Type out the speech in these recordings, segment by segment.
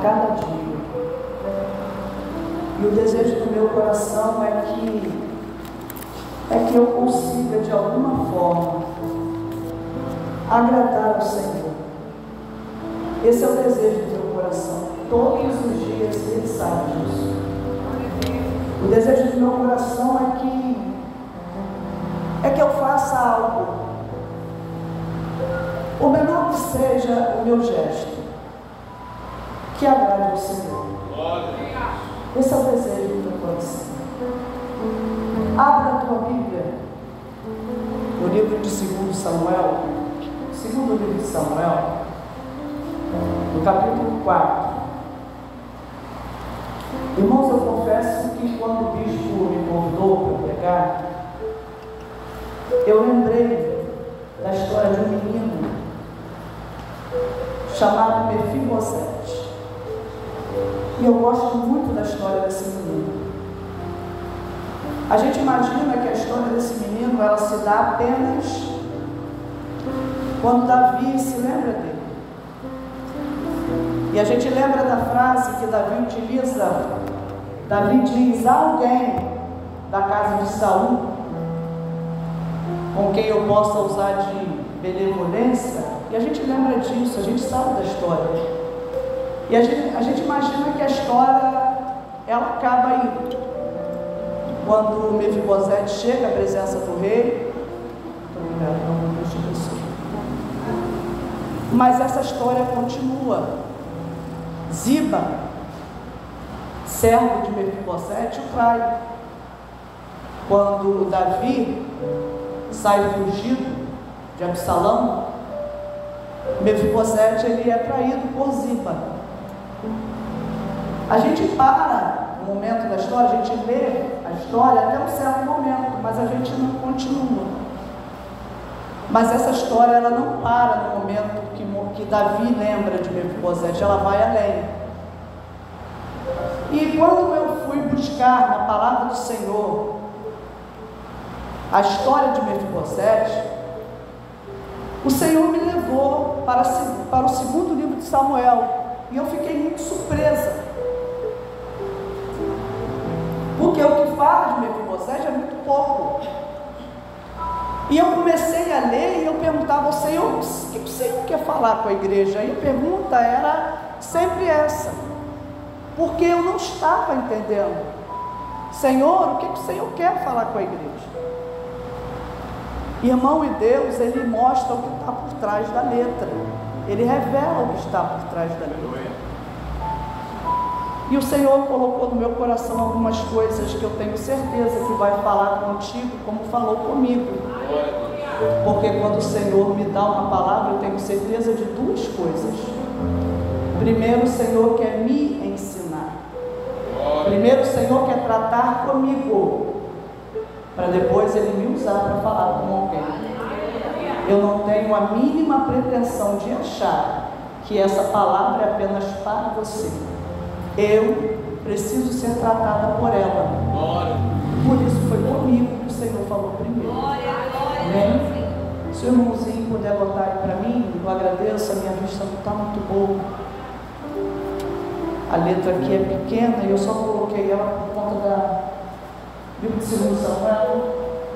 cada dia. E o desejo do meu coração é que eu consiga, de alguma forma, agradar ao Senhor. Esse é o desejo do meu coração. Todos os dias Ele sabe disso. O desejo do meu coração é que eu faça algo, o menor que seja o meu gesto, que agrade ao Senhor. Esse é o desejo do meu coração. Abra a tua Bíblia no livro de 2 Samuel, segundo livro de Samuel, no capítulo 4. Irmãos, eu confesso que quando o bispo me convidou para pregar, eu lembrei da história de um menino chamado Mefibosete. E eu gosto muito da história desse menino. A gente imagina que a história desse menino ela se dá apenas quando Davi se lembra dele. E a gente lembra da frase que Davi utiliza. Davi diz: alguém da casa de Saul com quem eu possa usar de benevolência. E a gente lembra disso, a gente sabe da história. E a gente imagina que a história ela acaba aí quando Mefibosete chega à presença do rei. Mas essa história continua. Ziba, servo de Mefibosete, o trai. Quando Davi sai fugido de Absalão, Mefibosete ele é traído por Ziba. A gente para no momento da história, a gente lê a história até um certo momento, mas a gente não continua. Mas essa história ela não para no momento que Davi lembra de Mefibosete, ela vai além. E quando eu fui buscar na palavra do Senhor a história de Mefibosete, o Senhor me levou para o segundo livro de Samuel, e eu fiquei muito surpresa, porque o que fala de Mefibosete é muito pouco. E eu comecei a ler e eu perguntava ao Senhor: o que o Senhor quer falar com a igreja? E a pergunta era sempre essa, porque eu não estava entendendo. Senhor, o que o Senhor quer falar com a igreja? Irmão, e Deus, Ele mostra o que está por trás da letra. Ele revela o que está por trás da letra. E o Senhor colocou no meu coração algumas coisas que eu tenho certeza que vai falar contigo como falou comigo. Porque quando o Senhor me dá uma palavra, eu tenho certeza de duas coisas. Primeiro, o Senhor quer me ensinar. Primeiro, o Senhor quer tratar comigo, para depois Ele me usar para falar com alguém. Eu não tenho a mínima pretensão de achar que essa palavra é apenas para você. Eu preciso ser tratada por ela. Por isso foi comigo que o Senhor falou primeiro. Amém? Se o irmãozinho puder botar aí para mim, eu agradeço. A minha vista não está muito boa. A letra aqui é pequena e eu só coloquei ela por conta da Bíblia de 2 Samuel.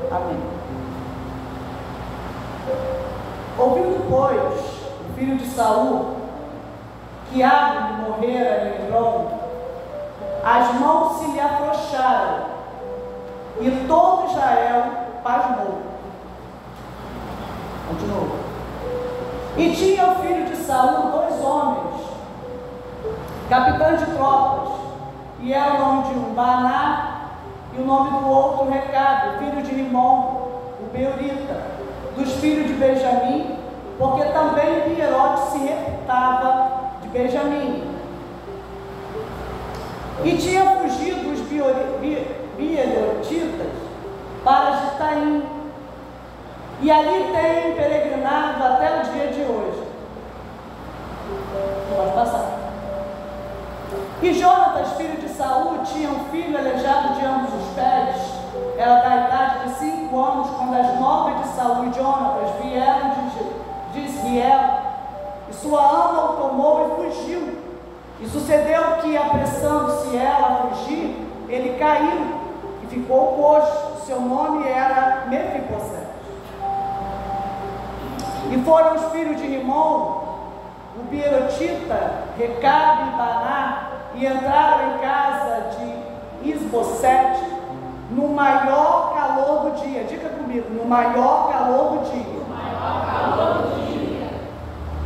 Amém. Ouvindo, pois, o filho de Saul que Abe morrera em Hebrom, as mãos se lhe afrouxaram e todo Israel pasmou. Continuou. E tinha o filho de Saul 2 homens, capitães de tropas, e era o nome de um Baná e o nome do outro Recabe, filho de Rimon, o Beorita, dos filhos de Benjamim, porque também Pierote se reputava de Benjamim. E tinha fugido os Beerotitas para Gitaim, e ali tem peregrinado até o dia de hoje. Pode passar. E Jonatas, filho de Saul, tinha um filho aleijado de ambos os pés. Era da idade de 5 anos, quando as nobres de Saul e Jonatas vieram de Israel, e sua ama o tomou e fugiu. E sucedeu que, apressando-se ela a fugir, ele caiu e ficou coxo. O seu nome era Mefibosete. E foram os filhos de Rimon, o Beerotita, Recabe e Baná, e entraram em casa de Isbosete no maior calor do dia. Diga comigo, no maior calor do dia.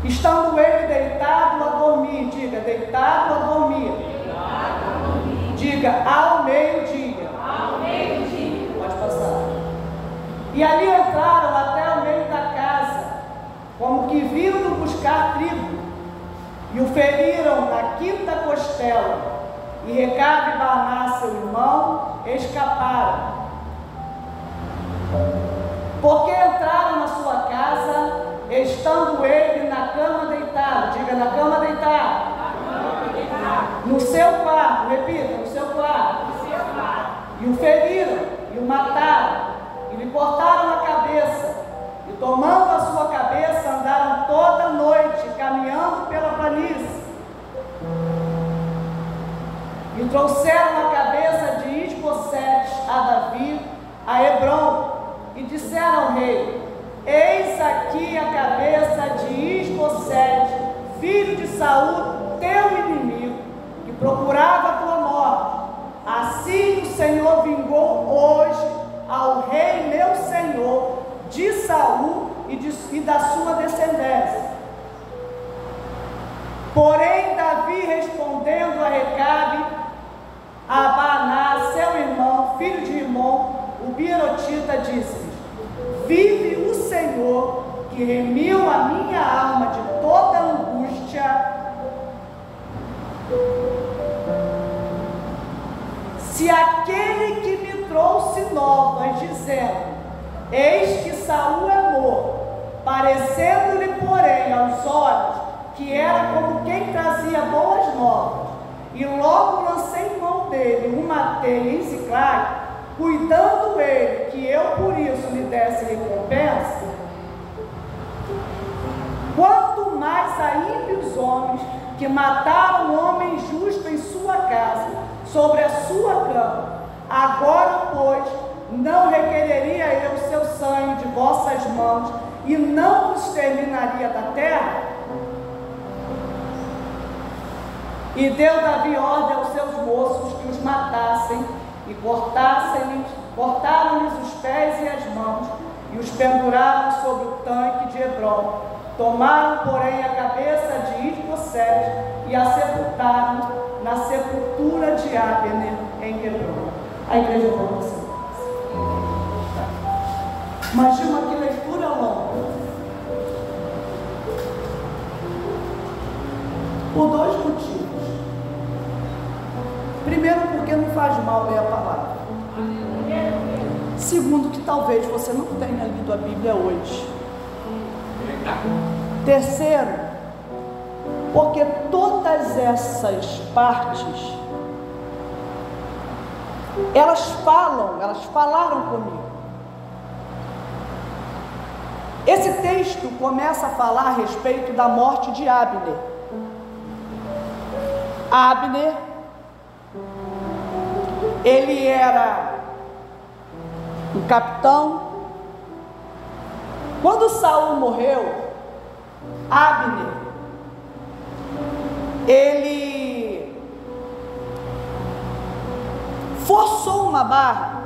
Estando ele deitado a dormir, diga, deitado a dormir. Diga, ao meio-dia. Pode passar. E ali entraram até o meio da casa, como que vindo buscar trigo, e o feriram na quinta costela. E Recabe e Baná, seu irmão, escaparam. Porque entraram na sua casa, estando ele na cama deitado. Diga, na cama deitado. No seu quarto, repita, no seu quarto. E o feriram, e o mataram, e lhe cortaram a cabeça. E tomando a sua cabeça, andaram toda a noite, caminhando pela planície. E trouxeram a cabeça de Isbosete a Davi, a Hebrom, e disseram ao rei: eis aqui a cabeça de Isbosete, filho de Saul, teu inimigo, que procurava a tua morte. Assim o Senhor vingou hoje ao rei meu senhor, de Saul e da sua descendência. Porém Davi, respondendo a Recabe, a Baná, seu irmão, filho de Rimon, o Beerotita, disse-lhes: vive o Senhor, que remiu a minha alma de toda angústia, se aquele que me trouxe novas, dizendo: eis que Saul é morto, parecendo-lhe, porém, aos olhos, que era como quem trazia boas novas, e logo lancei mão dele, o matei em Ziclag, cuidando ele que eu por isso lhe desse recompensa, quanto mais a ímpios homens que mataram um homem justo em sua casa, sobre a sua cama. Agora, pois, não requereria eu seu sangue de vossas mãos, e não vos exterminaria da terra? E deu Davi ordem aos seus moços que os matassem, e cortaram-lhes os pés e as mãos, e os penduraram sobre o tanque de Hebrom. Tomaram, porém, a cabeça de Isbosete e a sepultaram na sepultura de Abner em Hebrom. A igreja volta assim. Imagina que leitura longa. Por dois motivos. Primeiro, porque não faz mal ler a palavra. Segundo, que talvez você não tenha lido a Bíblia hoje. Terceiro, porque todas essas partes, elas falaram comigo. Esse texto começa a falar a respeito da morte de Abner. Abner, ele era um capitão. Quando Saul morreu, Abner, ele forçou uma barra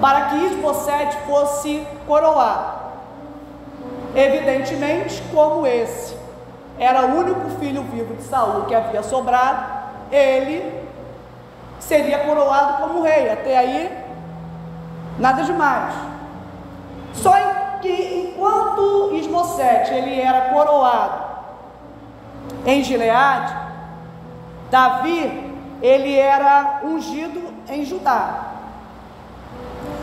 para que Isbosete fosse coroado. Evidentemente, como esse era o único filho vivo de Saul que havia sobrado, ele seria coroado como rei. Até aí, nada demais. Só que enquanto Isbosete ele era coroado em Gileade, Davi ele era ungido em Judá.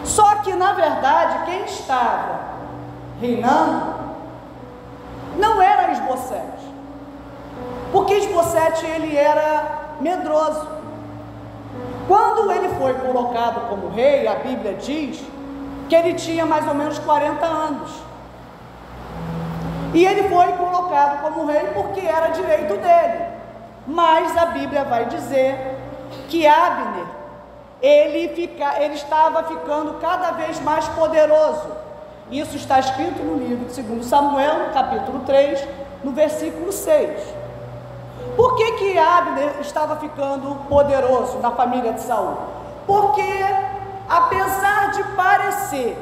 Só que na verdade quem estava reinando não era Isbosete, porque Isbosete ele era medroso. Quando ele foi colocado como rei, a Bíblia diz que ele tinha mais ou menos 40 anos. E ele foi colocado como rei porque era direito dele. mas a Bíblia vai dizer que Abner, ele estava ficando cada vez mais poderoso. Isso está escrito no livro de 2 Samuel, no capítulo 3, no versículo 6. Por que Abner estava ficando poderoso na família de Saul? Porque, apesar de parecer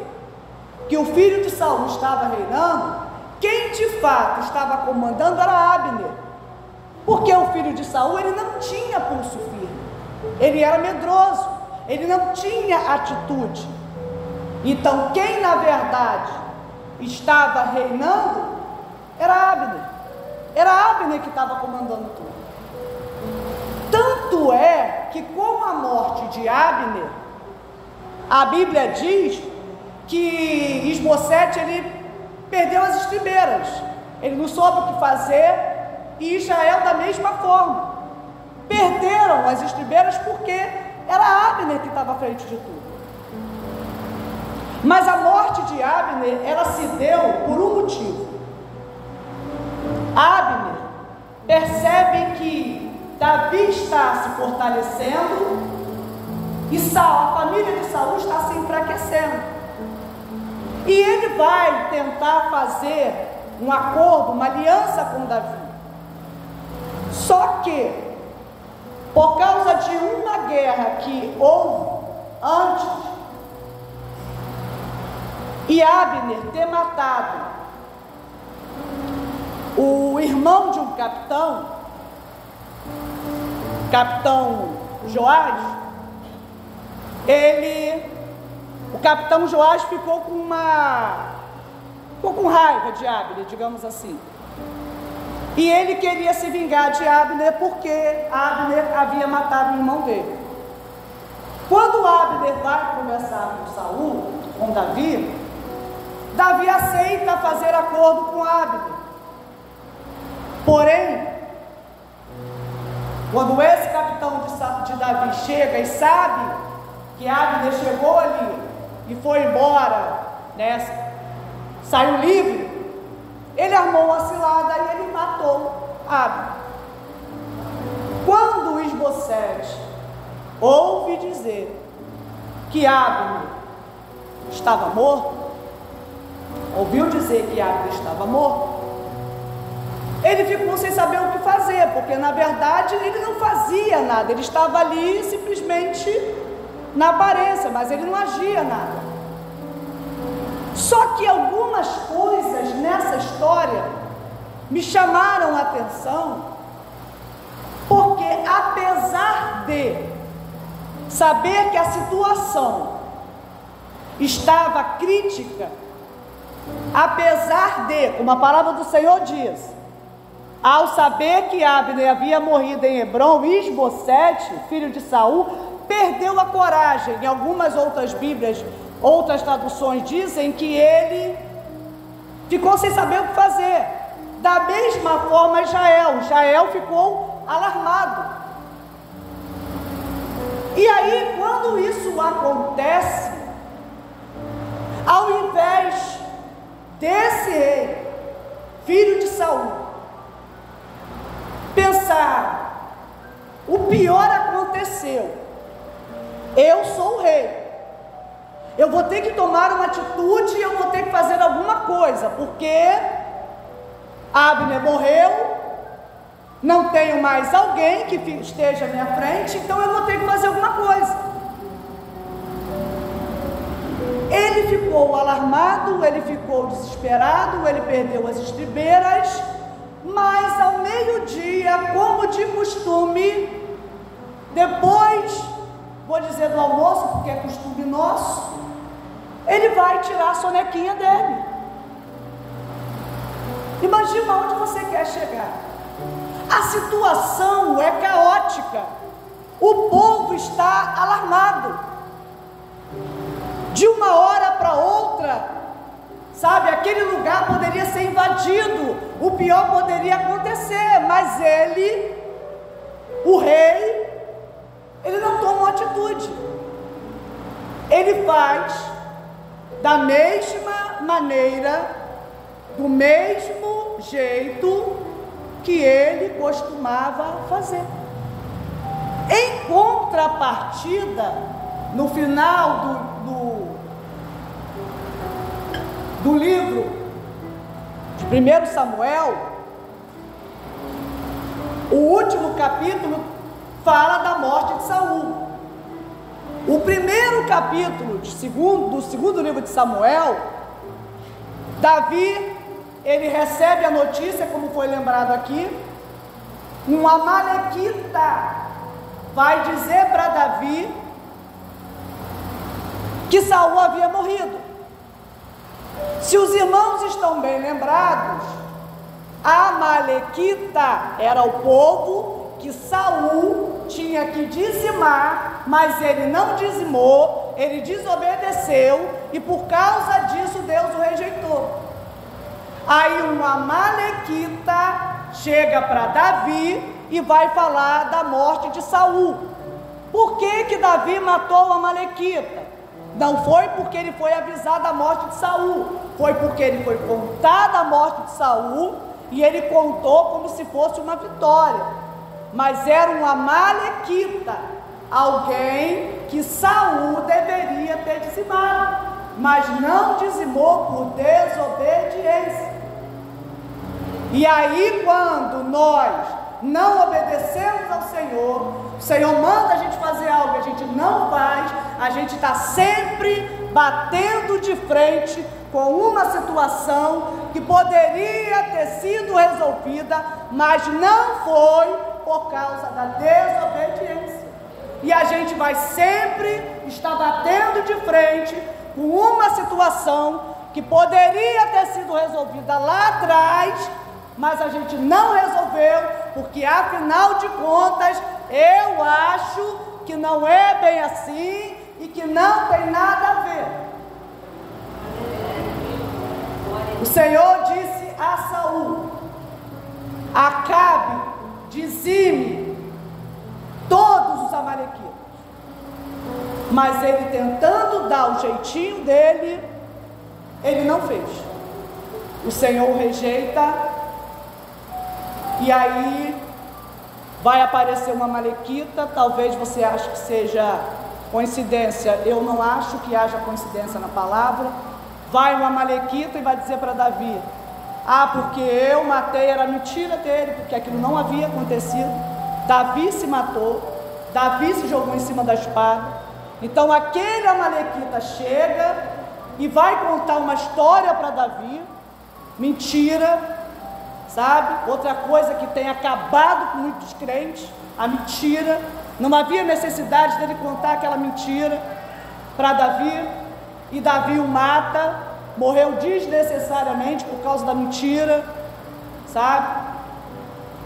que o filho de Saul estava reinando, quem de fato estava comandando era Abner. Porque o filho de Saul, ele não tinha pulso firme, ele era medroso, ele não tinha atitude. Então, quem na verdade estava reinando era Abner. Era Abner que estava comandando tudo. Tanto é que, com a morte de Abner, a Bíblia diz que Isbosete, ele perdeu as estribeiras, ele não soube o que fazer, e Israel da mesma forma, perderam as estribeiras porque era Abner que estava à frente de tudo. Mas a morte de Abner, ela se deu por um motivo. Abner percebe que Davi está se fortalecendo e a família de Saul está se enfraquecendo. E ele vai tentar fazer um acordo, uma aliança com Davi. Só que, por causa de uma guerra que houve antes, e Abner ter matado o irmão de um capitão Joás, o capitão Joás ficou com raiva de Abner, digamos assim. E ele queria se vingar de Abner porque Abner havia matado o irmão dele. Quando Abner vai conversar com Saul, com Davi, Davi aceita fazer acordo com Abner. Porém, quando esse capitão de Davi chega e sabe que Abner chegou ali e foi embora, né, saiu livre, ele armou uma cilada e ele matou Abner. Quando Isbosete ouve dizer que Abner estava morto, ouviu dizer que Abner estava morto, ele ficou sem saber o que fazer, porque na verdade ele não fazia nada, ele estava ali simplesmente na aparência, mas ele não agia nada. Só que algumas coisas nessa história me chamaram a atenção, porque apesar de saber que a situação estava crítica, apesar de, como a palavra do Senhor diz, ao saber que Abner havia morrido em Hebrom, Isbosete, filho de Saul, perdeu a coragem. Em algumas outras Bíblias, outras traduções dizem que ele ficou sem saber o que fazer. Da mesma forma Jael ficou alarmado. E aí, quando isso acontece, ao invés desse rei, filho de Saul, pensar, o pior aconteceu, eu sou o rei, eu vou ter que tomar uma atitude, eu vou ter que fazer alguma coisa, porque Abner morreu, não tenho mais alguém que esteja à minha frente, então eu vou ter que fazer alguma coisa. Ele ficou alarmado, ele ficou desesperado, ele perdeu as estribeiras, mas ao meio-dia, como de costume, depois, vou dizer do almoço, porque é costume nosso, ele vai tirar a sonequinha dele. Imagina onde você quer chegar. A situação é caótica, o povo está alarmado. De uma hora para outra, sabe, aquele lugar poderia ser invadido, o pior poderia acontecer, mas ele, o rei, ele não toma uma atitude. Ele faz da mesma maneira, do mesmo jeito que ele costumava fazer. Em contrapartida, no final do livro de 1 Samuel, o último capítulo fala da morte de Saul. O primeiro capítulo do segundo livro de Samuel, Davi, ele recebe a notícia, como foi lembrado aqui, um amalequita vai dizer para Davi que Saul havia morrido. Se os irmãos estão bem lembrados, a amalequita era o povo que Saul tinha que dizimar, mas ele não dizimou, ele desobedeceu, e por causa disso Deus o rejeitou. Aí um amalequita chega para Davi e vai falar da morte de Saul. Por que Davi matou o amalequita? Não foi porque ele foi avisar da morte de Saul, foi porque ele foi contar da morte de Saul, e ele contou como se fosse uma vitória, mas era um amalequita, alguém que Saul deveria ter dizimado, mas não dizimou por desobediência. E aí, quando nós não obedecemos ao Senhor, o Senhor manda a gente fazer algo e a gente não faz, a gente está sempre batendo de frente com uma situação que poderia ter sido resolvida, mas não foi por causa da desobediência. E a gente vai sempre estar batendo de frente com uma situação que poderia ter sido resolvida lá atrás, mas a gente não resolveu, porque afinal de contas, eu acho que não é bem assim e que não tem nada a ver. O Senhor disse a Saul: Acabe, dizime todos os amalequitas. Mas ele, tentando dar o jeitinho dele, ele não fez. O Senhor o rejeita. E aí vai aparecer uma amalequita. Talvez você ache que seja coincidência. Eu não acho que haja coincidência na palavra. Vai uma amalequita e vai dizer para Davi: porque eu matei, era mentira dele, porque aquilo não havia acontecido. Davi se matou, Davi se jogou em cima da espada. Então aquele amalequita chega e vai contar uma história para Davi, mentira. Sabe? Outra coisa que tem acabado com muitos crentes, a mentira. Não havia necessidade dele contar aquela mentira para Davi, e Davi o mata, morreu desnecessariamente por causa da mentira, sabe?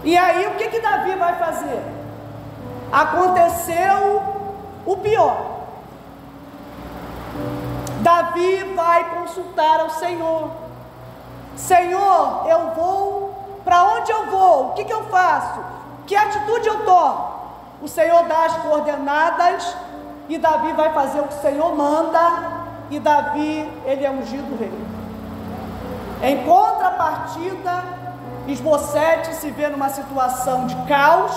E aí o que Davi vai fazer? Aconteceu o pior. Davi vai consultar ao Senhor. Senhor, eu vou. Para onde eu vou? O que eu faço? Que atitude eu tomo? O Senhor dá as coordenadas e Davi vai fazer o que o Senhor manda. E Davi, ele é ungido rei. Em contrapartida, Isbosete se vê numa situação de caos.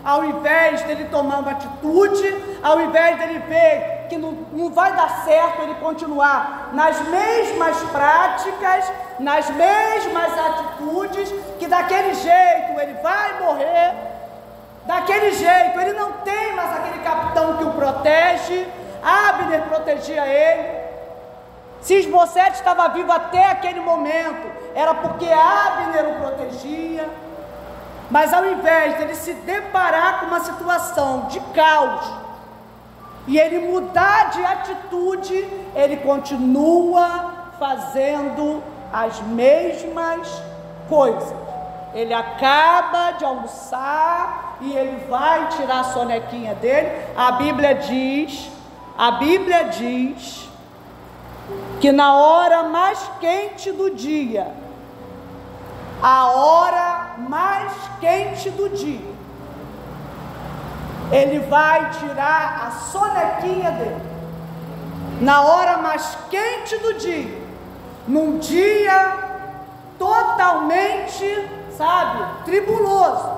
Ao invés dele tomar uma atitude, ao invés dele ver que não vai dar certo ele continuar nas mesmas práticas, nas mesmas atitudes, que daquele jeito ele vai morrer, daquele jeito ele não tem mais aquele capitão que o protege. Abner protegia ele. Se Isbosete estava vivo até aquele momento, era porque Abner o protegia. Mas ao invés de ele se deparar com uma situação de caos e ele mudar de atitude, ele continua fazendo as mesmas coisas. Ele acaba de almoçar e ele vai tirar a sonequinha dele. A Bíblia diz que na hora mais quente do dia, a hora mais quente do dia, ele vai tirar a sonequinha dele. Na hora mais quente do dia, num dia totalmente sabe, tribuloso,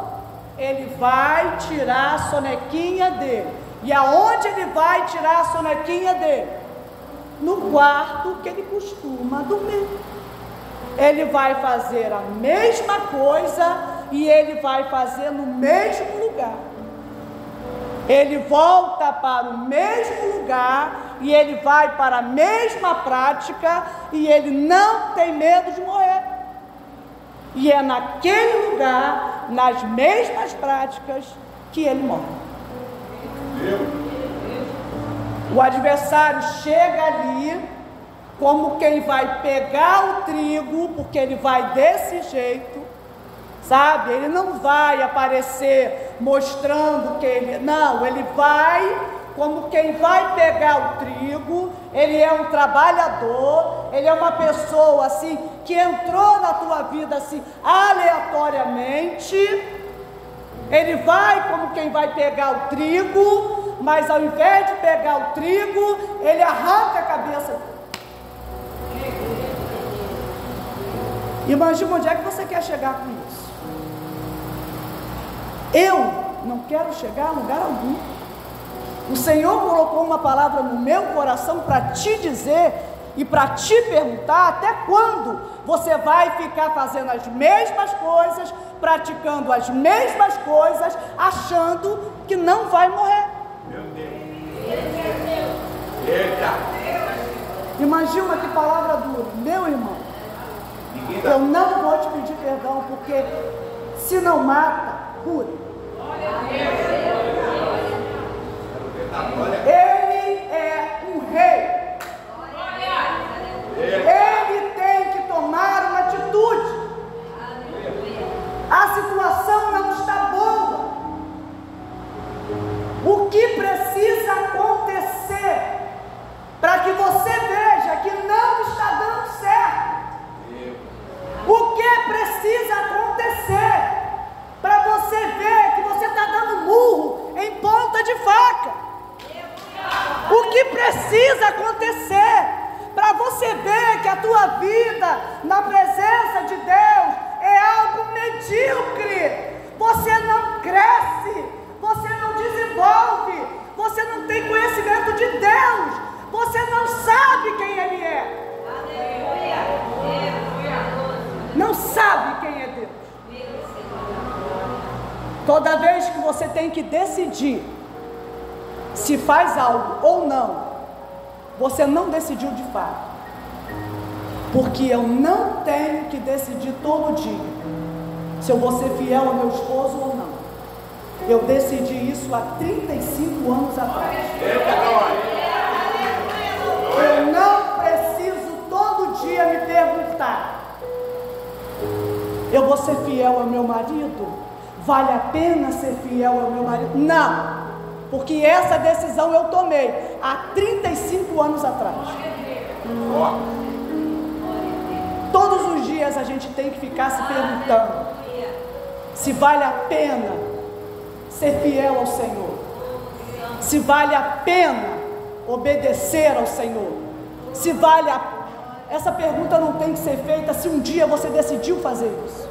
ele vai tirar a sonequinha dele. E aonde ele vai tirar a sonequinha dele? No quarto que ele costuma dormir. Ele vai fazer a mesma coisa e ele vai fazer no mesmo lugar. Ele volta para o mesmo lugar e ele vai para a mesma prática e ele não tem medo de morrer. E é naquele lugar, nas mesmas práticas, que ele morre. O adversário chega ali como quem vai pegar o trigo, porque ele vai desse jeito, sabe? Ele não vai aparecer mostrando que ele... Não, ele vai como quem vai pegar o trigo. Ele é um trabalhador, ele é uma pessoa assim, que entrou na tua vida assim, aleatoriamente. Ele vai como quem vai pegar o trigo, mas ao invés de pegar o trigo, ele arranca a cabeça. Imagina onde é que você quer chegar com isso. Eu não quero chegar a lugar algum. O Senhor colocou uma palavra no meu coração para te dizer e para te perguntar até quando você vai ficar fazendo as mesmas coisas, praticando as mesmas coisas, achando que não vai morrer. Meu Deus. Eita. Imagina que palavra dura. Meu irmão, eu não vou te pedir perdão, porque se não mata, cura. Ele é um rei. Ele tem que tomar uma atitude. A situação não está boa. O que precisa acontecer para que você veja que não está dando certo? O que precisa acontecer para você ver que você está dando murro em ponta de faca? O que precisa acontecer para você ver que a tua vida na presença de Deus é algo medíocre? Você não cresce, você não desenvolve, você não tem conhecimento de Deus, você não sabe quem Ele é. Não sabe quem é Deus. Toda vez que você tem que decidir se faz algo ou não, você não decidiu de fato. Porque eu não tenho que decidir todo dia se eu vou ser fiel ao meu esposo ou não. Eu decidi isso há 35 anos atrás. Eu não preciso todo dia me perguntar: eu vou ser fiel ao meu marido? Vale a pena ser fiel ao meu marido? Não, porque essa decisão eu tomei há 35 anos atrás. Todos os dias a gente tem que ficar se perguntando se vale a pena ser fiel ao Senhor, se vale a pena obedecer ao Senhor, se vale a... Essa pergunta não tem que ser feita se um dia você decidiu fazer isso.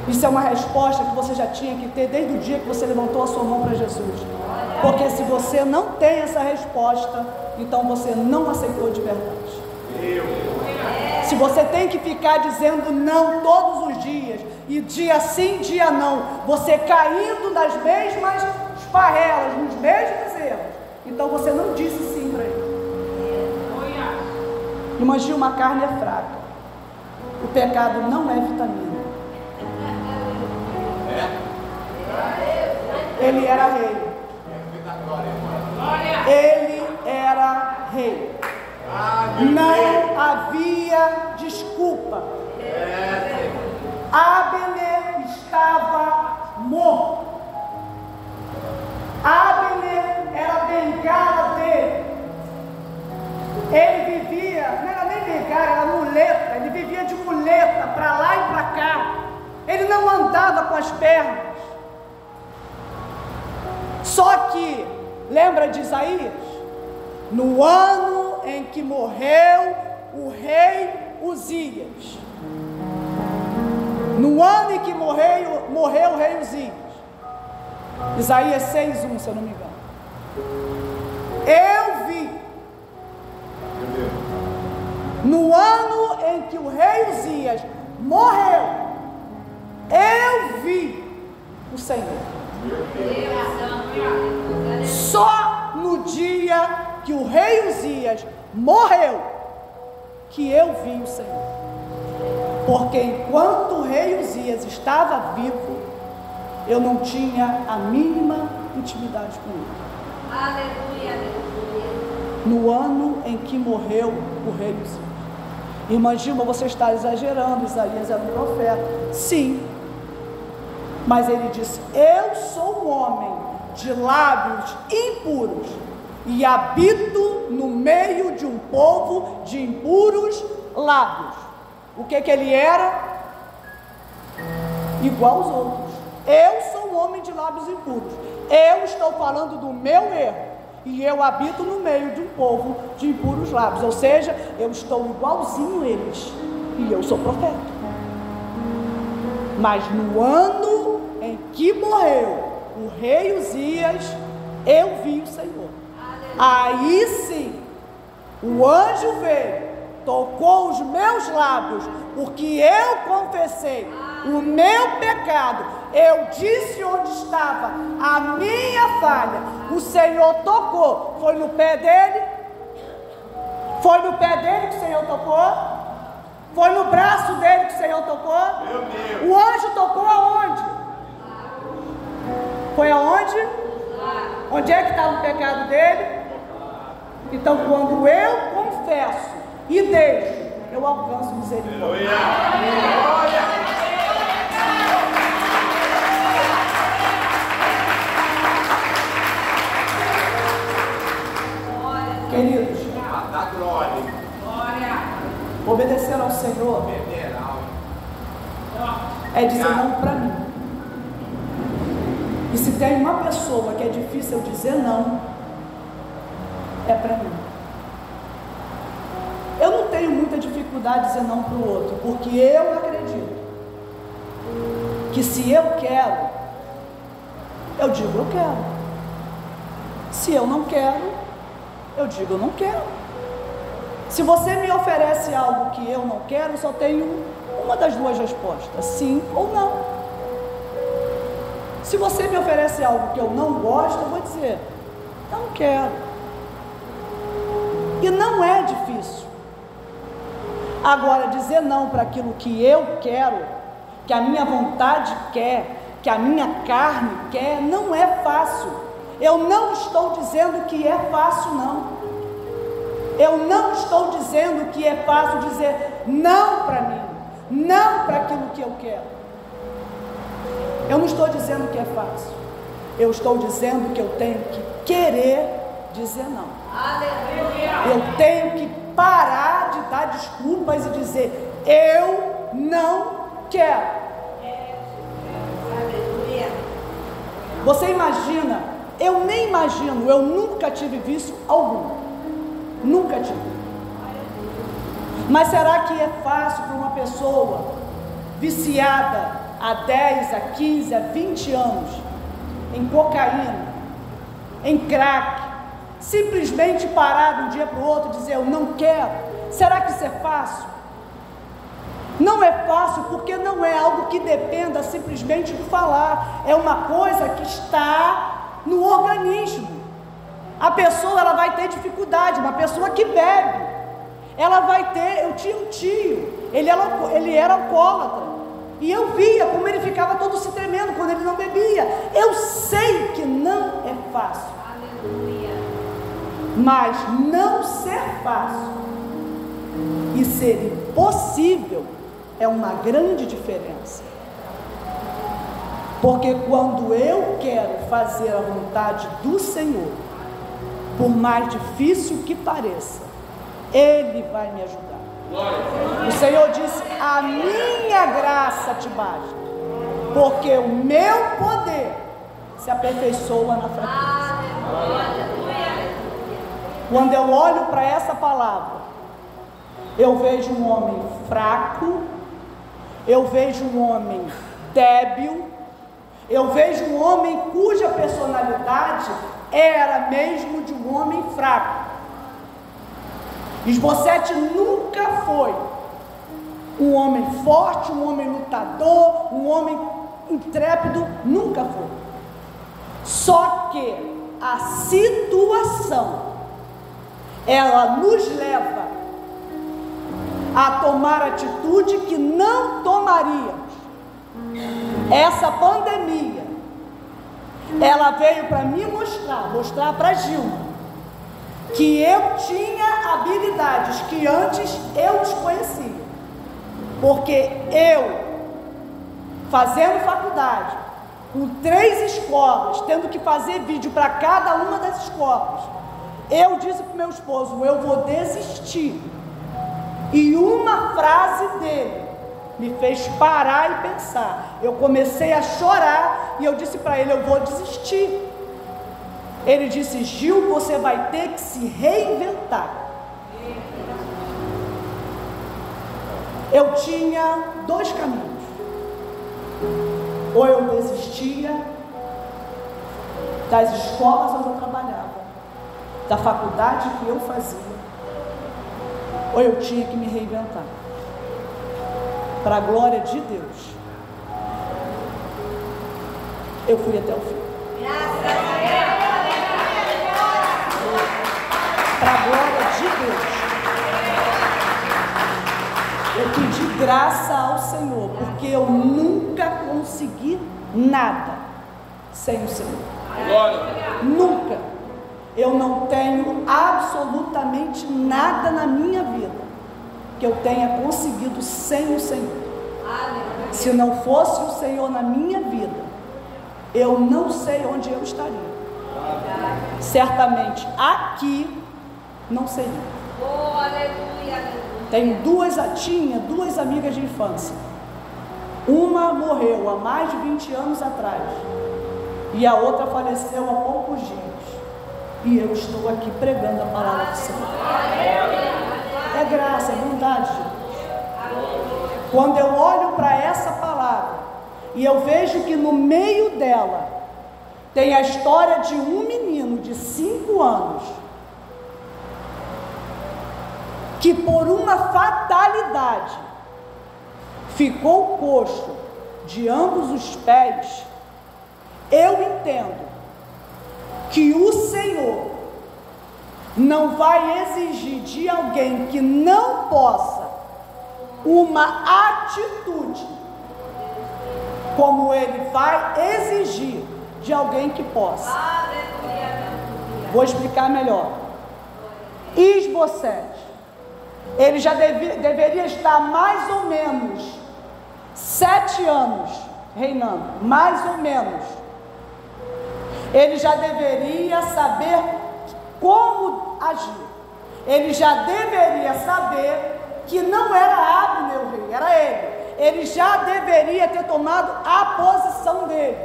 Isso é uma resposta que você já tinha que ter desde o dia que você levantou a sua mão para Jesus. Porque se você não tem essa resposta, então você não aceitou de verdade. Se você tem que ficar dizendo não todos os dias, e dia sim, dia não, você caindo nas mesmas esparrelas, nos mesmos erros, então você não disse sim para ele. Imagina, uma carne é fraca. O pecado não é vitamina. Ele era rei. Ele era rei. Não havia desculpa. Abner estava morto. Abner era a bengala dele. Ele vivia, não era nem bengala, era muleta. Ele vivia de muleta para lá e para cá. Ele não andava com as pernas. Só que, lembra de Isaías? No ano em que morreu o rei Uzias, No ano em que morreu o rei Uzias, Isaías 6:1, se eu não me engano, eu vi, no ano em que o rei Uzias morreu, eu vi o Senhor. Só no dia que o rei Uzias morreu, que eu vi o Senhor. Porque enquanto o rei Uzias estava vivo, eu não tinha a mínima intimidade com ele. Aleluia, aleluia. No ano em que morreu o rei Uzias. Irmã Gilma, você está exagerando, Isaías era um profeta. Sim, mas ele disse: eu sou um homem de lábios impuros e habito no meio de um povo de impuros lábios. O que ele era? Igual aos outros. Eu sou um homem de lábios impuros. Eu estou falando do meu erro. E eu habito no meio de um povo de impuros lábios. Ou seja, eu estou igualzinho eles. E eu sou profeta. Mas no ano em que morreu o rei Uzias, eu vi o Senhor. Aí sim, o anjo veio, tocou os meus lábios, porque eu confessei o meu pecado. Eu disse onde estava a minha falha. O Senhor tocou. Foi no pé dele? Foi no pé dele que o Senhor tocou? Foi no braço dele que o Senhor tocou? O anjo tocou aonde? Foi aonde? Onde é que estava o pecado dele? Então, quando eu confesso e deixo, eu alcanço misericórdia. Queridos, obedecer ao Senhor é dizer não para mim. E se tem uma pessoa que é difícil eu dizer não, é para mim. Eu não tenho muita dificuldade de dizer não para o outro, porque eu acredito que se eu quero, eu digo eu quero. Se eu não quero, eu digo eu não quero. Se você me oferece algo que eu não quero, eu só tenho uma das duas respostas: sim ou não. Se você me oferece algo que eu não gosto, eu vou dizer não quero. E não é difícil. Agora, dizer não para aquilo que eu quero, que a minha vontade quer, que a minha carne quer, não é fácil. Eu não estou dizendo que é fácil, não. Eu não estou dizendo que é fácil dizer não para mim, não para aquilo que eu quero. Eu não estou dizendo que é fácil. Eu estou dizendo que eu tenho que querer dizer não. Aleluia. Eu tenho que parar de dar desculpas e dizer eu não quero. Aleluia. Você imagina? Eu nem imagino, eu nunca tive vício algum. Nunca tive. Mas será que é fácil para uma pessoa viciada há 10, a 15, a 20 anos em cocaína, em crack, simplesmente parar de um dia para o outro e dizer eu não quero? Será que isso é fácil? Não é fácil, porque não é algo que dependa simplesmente do falar. É uma coisa que está no organismo. A pessoa, ela vai ter dificuldade. Uma pessoa que bebe, ela vai ter... Eu tinha um tio, ele era alcoólatra, e eu via como ele ficava todo se tremendo quando ele não bebia. Eu sei que não é fácil. Aleluia. Mas não ser fácil e ser impossível é uma grande diferença. Porque quando eu quero fazer a vontade do Senhor, por mais difícil que pareça, Ele vai me ajudar. O Senhor disse: a minha graça te basta, porque o meu poder se aperfeiçoa na fraqueza. Quando eu olho para essa palavra, eu vejo um homem fraco, eu vejo um homem débil, eu vejo um homem cuja personalidade era mesmo de um homem fraco. Esbocete nunca foi um homem forte, um homem lutador, um homem intrépido, nunca foi. Só que a situação, ela nos leva a tomar atitude que não tomaríamos. Essa pandemia, ela veio para me mostrar para Gilma, que eu tinha habilidades que antes eu desconhecia. Porque eu, fazendo faculdade, com 3 escolas, tendo que fazer vídeo para cada uma das escolas, eu disse para o meu esposo, eu vou desistir. E uma frase dele me fez parar e pensar. Eu comecei a chorar e eu disse para ele, eu vou desistir. Ele disse, Gil, você vai ter que se reinventar. Eu tinha 2 caminhos. Ou eu desistia das escolas onde eu trabalhava, da faculdade que eu fazia, ou eu tinha que me reinventar. Para a glória de Deus, eu fui até o fim. Para a glória de Deus, eu pedi graça ao Senhor, porque eu nunca consegui nada sem o Senhor. Nunca. Eu não tenho absolutamente nada na minha vida que eu tenha conseguido sem o Senhor. Se não fosse o Senhor na minha vida, eu não sei onde eu estaria. Certamente aqui não seria. Tinha 2 amigas de infância. Uma morreu há mais de 20 anos atrás e a outra faleceu há poucos dias. E eu estou aqui pregando a palavra do Senhor. É graça, é bondade de Deus. Quando eu olho para essa palavra e eu vejo que no meio dela tem a história de um menino de 5 anos que por uma fatalidade ficou coxo de ambos os pés, eu entendo que o Senhor não vai exigir de alguém que não possa uma atitude como Ele vai exigir de alguém que possa. Vou explicar melhor. Esbocete, ele já deveria estar mais ou menos 7 anos reinando, mais ou menos. Ele já deveria saber como agir. Ele já deveria saber que não era Abner o rei, era ele. Ele já deveria ter tomado a posição dele.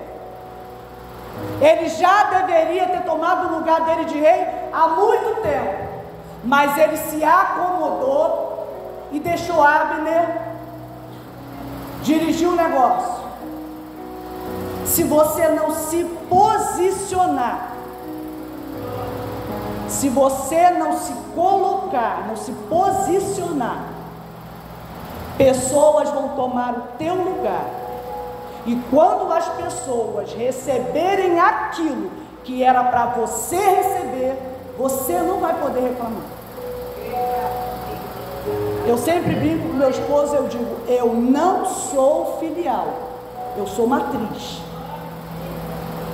Ele já deveria ter tomado o lugar dele de rei há muito tempo. Mas ele se acomodou e deixou Abner dirigir o negócio. Se você não se posicionar, se você não se colocar, não se posicionar, pessoas vão tomar o teu lugar. E quando as pessoas receberem aquilo que era para você receber, você não vai poder reclamar. Eu sempre brinco com meu esposo, eu digo, eu não sou filial, eu sou matriz.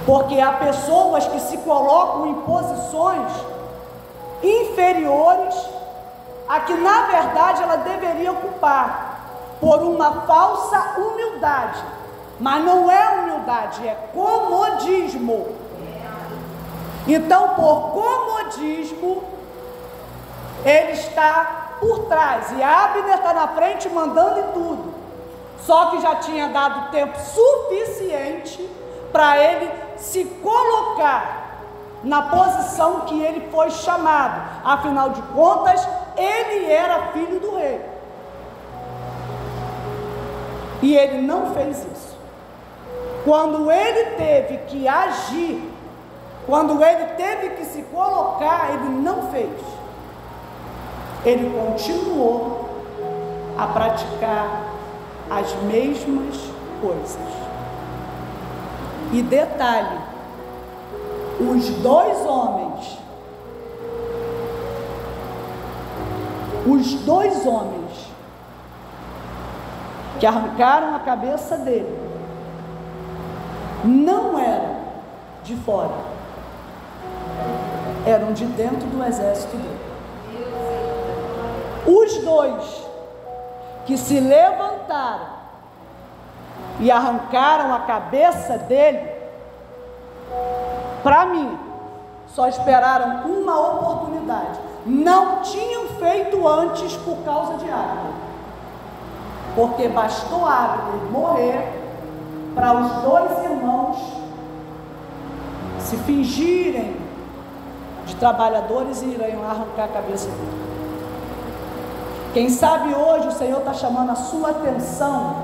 Porque há pessoas que se colocam em posições inferiores a que na verdade ela deveria ocupar, por uma falsa humildade. Mas não é humildade, é comodismo. Então, por comodismo, ele está por trás, e Abner está na frente mandando em tudo. Só que já tinha dado tempo suficiente para ele se colocar na posição que ele foi chamado. Afinal de contas, ele era filho do rei. E ele não fez isso. Quando ele teve que agir, quando ele teve que se colocar, ele não fez. Ele continuou a praticar as mesmas coisas. E detalhe, os dois homens que arrancaram a cabeça dele, não eram de fora, eram de dentro do exército dele. Os dois que se levantaram e arrancaram a cabeça dele, para mim, só esperaram uma oportunidade. Não tinham feito antes por causa de Abner, porque bastou Abner morrer para os dois irmãos se fingirem de trabalhadores e irem lá arrancar a cabeça dele. Quem sabe hoje o Senhor está chamando a sua atenção,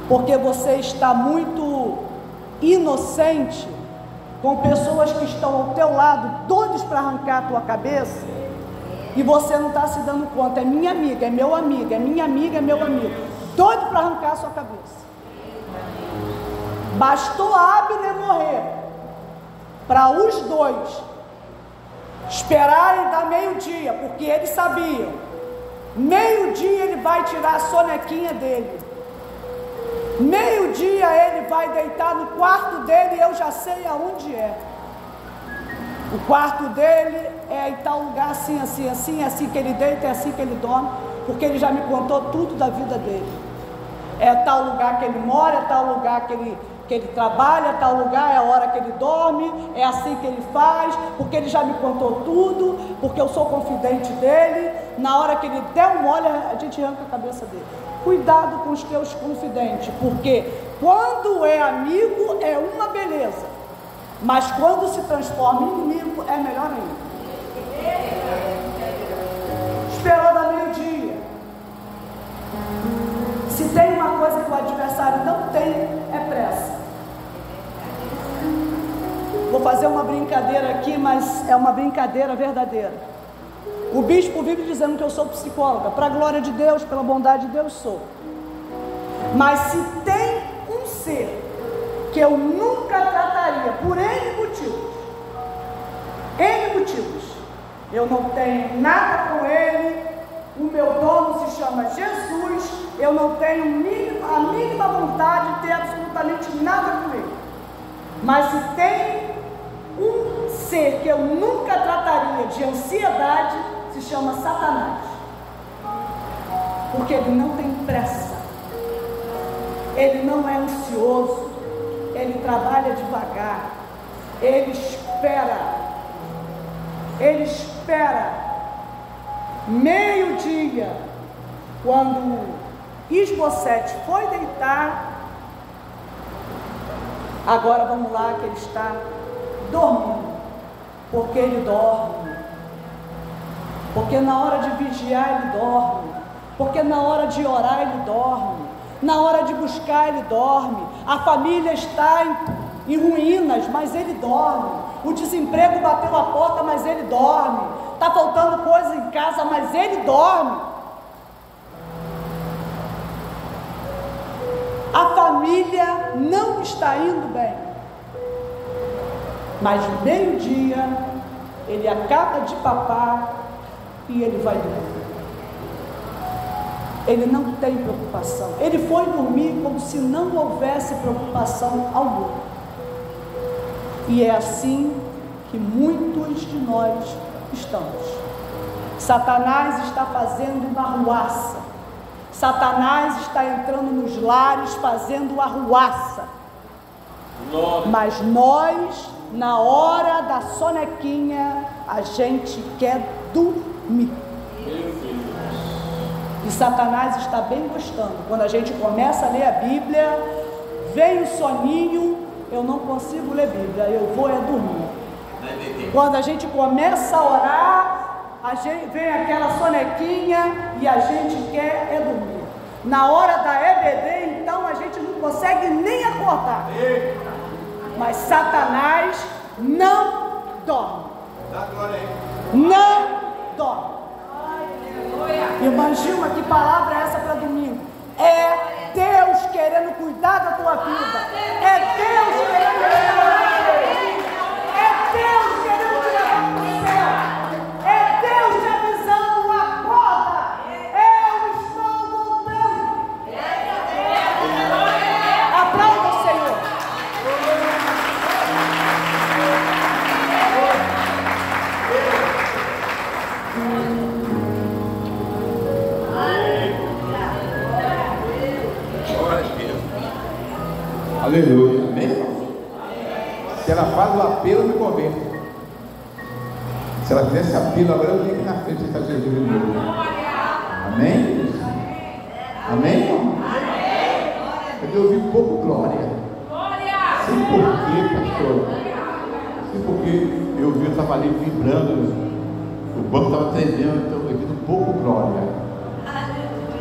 porque você está muito inocente, com pessoas que estão ao teu lado, doidos para arrancar a tua cabeça, e você não está se dando conta. É minha amiga, é meu amigo, é minha amiga, é meu amigo, doido para arrancar a sua cabeça. Bastou Abner morrer para os dois esperarem dar meio-dia, porque eles sabiam, meio-dia ele vai tirar a sonequinha dele, meio-dia ele vai deitar no quarto dele, e eu já sei aonde é. O quarto dele é em tal lugar, assim, assim, assim, é assim que ele deita, é assim que ele dorme, porque ele já me contou tudo da vida dele. É tal lugar que ele mora, é tal lugar que ele trabalha, é tal lugar, é a hora que ele dorme, é assim que ele faz, porque ele já me contou tudo, porque eu sou confidente dele. Na hora que ele der um mole, a gente arranca a cabeça dele. Cuidado com os teus confidentes, porque quando é amigo é uma beleza, mas quando se transforma em inimigo é melhor ainda. Esperou dar meio-dia. Se tem uma coisa que o adversário não tem, é pressa. Vou fazer uma brincadeira aqui, mas é uma brincadeira verdadeira. O bispo vive dizendo que eu sou psicóloga. Para a glória de Deus, pela bondade de Deus, sou. Mas se tem um ser que eu nunca trataria por N motivos, eu não tenho nada com ele, o meu dono se chama Jesus, eu não tenho a mínima vontade de ter absolutamente nada com ele. Mas se tem um ser que eu nunca trataria de ansiedade, se chama Satanás, porque ele não tem pressa, ele não é ansioso, ele trabalha devagar, ele espera meio-dia, quando Isbosete foi deitar. Agora vamos lá, que ele está dormindo, porque ele dorme, porque na hora de vigiar ele dorme, porque na hora de orar ele dorme, na hora de buscar ele dorme. A família está em ruínas, mas ele dorme. O desemprego bateu a porta, mas ele dorme. Está faltando coisa em casa, mas ele dorme. A família não está indo bem, mas meio-dia ele acaba de papar e ele vai dormir. Ele não tem preocupação. Ele foi dormir como se não houvesse preocupação alguma. E é assim que muitos de nós estamos. Satanás está fazendo uma arruaça. Satanás está entrando nos lares fazendo arruaça. Mas nós, na hora da sonequinha, a gente quer dormir. E Satanás está bem gostando. Quando a gente começa a ler a Bíblia, vem o soninho, eu não consigo ler Bíblia, eu vou dormir. Quando a gente começa a orar, vem aquela sonequinha e a gente quer dormir. Na hora da EBD, então, a gente não consegue nem acordar. Mas Satanás não dorme. Não dorme. Irmã Gilma, que palavra é essa para domingo? É Deus querendo cuidar da tua vida. É Deus querendo restaurar a tua vida. É Deus querendo te levar para o céu. É Deus te avisando, acorda. Eu estou voltando. Aplauda o Senhor. Aleluia. Amém? Se ela faz o apelo, eu me converto. Se ela fizesse apelo, agora eu venho aqui na frente e está Jesus de novo. Amém? Amém, irmão? Eu ouvi pouco glória. Sei por quê, pastor? Sei porque eu vi, eu estava ali vibrando, o banco estava tremendo, então eu ouvi pouco glória.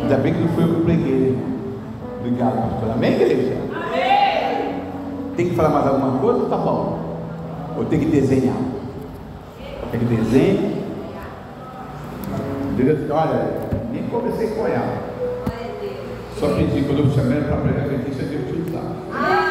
Ainda bem que não foi eu que preguei. Obrigado, pastor. Amém, igreja? Tem que falar mais alguma coisa ou tá bom? Ou tem que desenhar? Tem que desenhar? Deus, olha, nem comecei com ela. Só pedi quando eu chamei para pregar, que deixa Deus te usar.